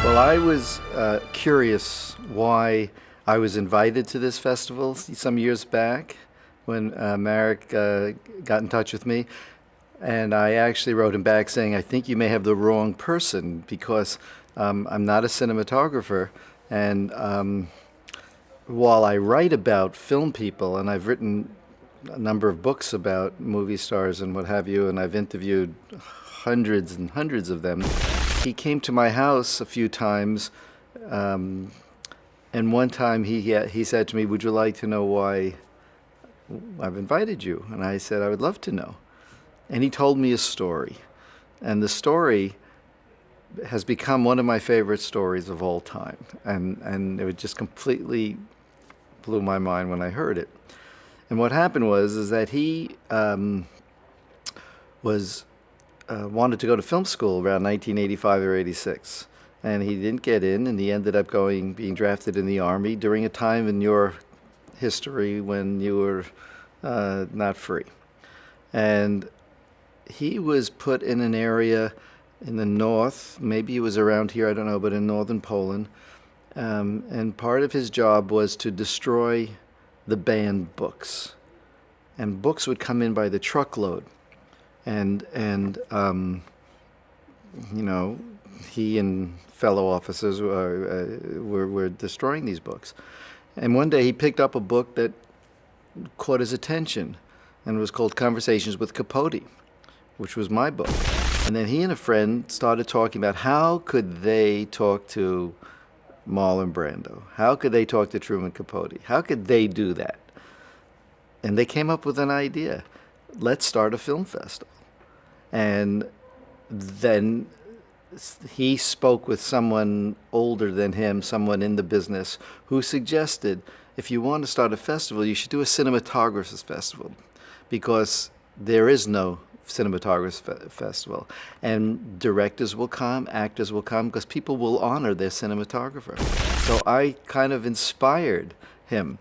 Well, I was curious why I was invited to this festival some years back when Marek got in touch with me. And I actually wrote him back saying, I think you may have the wrong person because I'm not a cinematographer. And while I write about film people, and I've written a number of books about movie stars and what have you, and I've interviewed hundreds and hundreds of them, he came to my house a few times, and one time he said to me, "Would you like to know why I've invited you?" And I said, "I would love to know." And he told me a story, and the story has become one of my favorite stories of all time, and it just completely blew my mind when I heard it. And what happened was that he was wanted to go to film school around 1985 or 86. And he didn't get in, and he ended up being drafted in the Army during a time in your history when you were not free. And he was put in an area in the north, maybe it was around here, I don't know, but in northern Poland. And part of his job was to destroy the banned books. And books would come in by the truckload. And you know, he and fellow officers were destroying these books. And one day he picked up a book that caught his attention, and it was called Conversations with Capote, which was my book. And then he and a friend started talking about how could they talk to Marlon Brando? How could they talk to Truman Capote? How could they do that? And they came up with an idea. Let's start a film festival. And then he spoke with someone older than him, someone in the business, who suggested, if you want to start a festival, you should do a cinematographers festival, because there is no cinematographers festival. And directors will come, actors will come, because people will honor their cinematographer. So I kind of inspired him.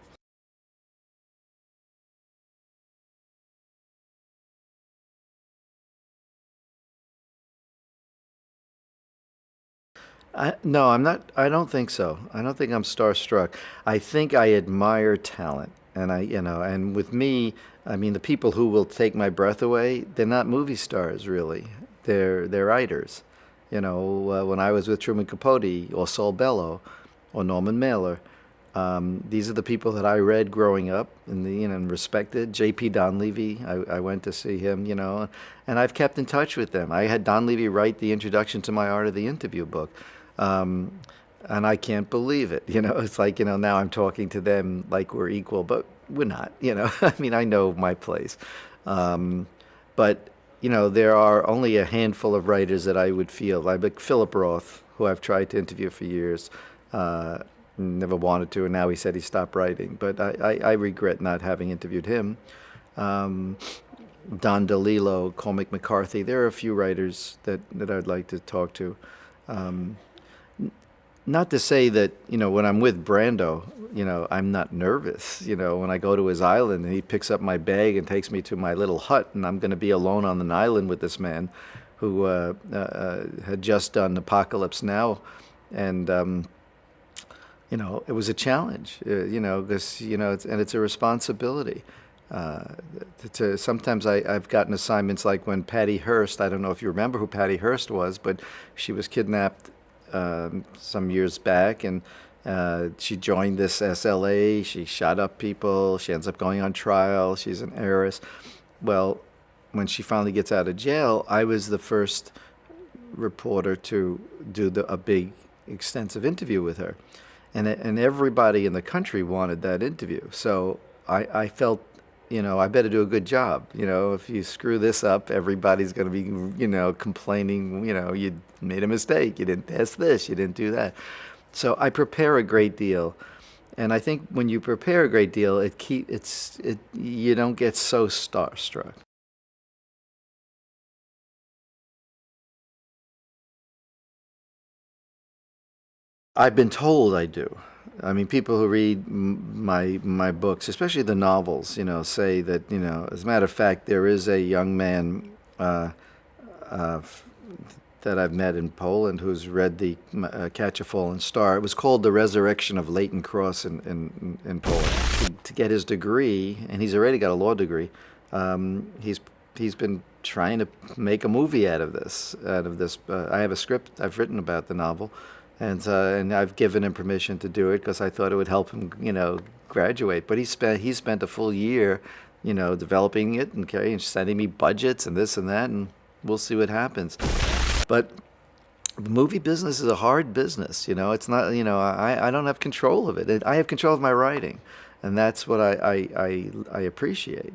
No, I'm not. I don't think so. I don't think I'm starstruck. I think I admire talent, and and with me, I mean, the people who will take my breath away, they're not movie stars, really. They're writers. When I was with Truman Capote or Saul Bellow or Norman Mailer, these are the people that I read growing up and respected. J.P. Donlevy, I went to see him, and I've kept in touch with them. I had Donlevy write the introduction to my Art of the Interview book. And I can't believe it. It's like, now I'm talking to them like we're equal, but we're not, I mean, I know my place. But, there are only a handful of writers that I would feel, like Philip Roth, who I've tried to interview for years, never wanted to, and now he said he stopped writing. But I regret not having interviewed him. Don DeLillo, Cormac McCarthy, there are a few writers that I'd like to talk to. Not to say that, when I'm with Brando, I'm not nervous. When I go to his island and he picks up my bag and takes me to my little hut, and I'm going to be alone on an island with this man who had just done Apocalypse Now. And, it was a challenge, because, it's a responsibility. Sometimes I've gotten assignments like when Patty Hearst, I don't know if you remember who Patty Hearst was, but she was kidnapped some years back, and she joined this SLA. She shot up people. She ends up going on trial. She's an heiress. Well, when she finally gets out of jail, I was the first reporter to do a big, extensive interview with her. And everybody in the country wanted that interview. So I felt, I better do a good job. If you screw this up, everybody's going to be, complaining, you made a mistake. You didn't test this. You didn't do that. So I prepare a great deal. And I think when you prepare a great deal, you don't get so starstruck. I've been told I do. I mean, people who read my books, especially the novels, say that, as a matter of fact, there is a young man that I've met in Poland who's read the Catch a Fallen Star. It was called The Resurrection of Leighton Cross in Poland. To get his degree, and he's already got a law degree, he's been trying to make a movie out of this. I have a script I've written about the novel, and I've given him permission to do it because I thought it would help him, graduate. But he spent a full year, developing it and sending me budgets and this and that, and we'll see what happens. But the movie business is a hard business. It's not. I don't have control of it. I have control of my writing, and that's what I appreciate.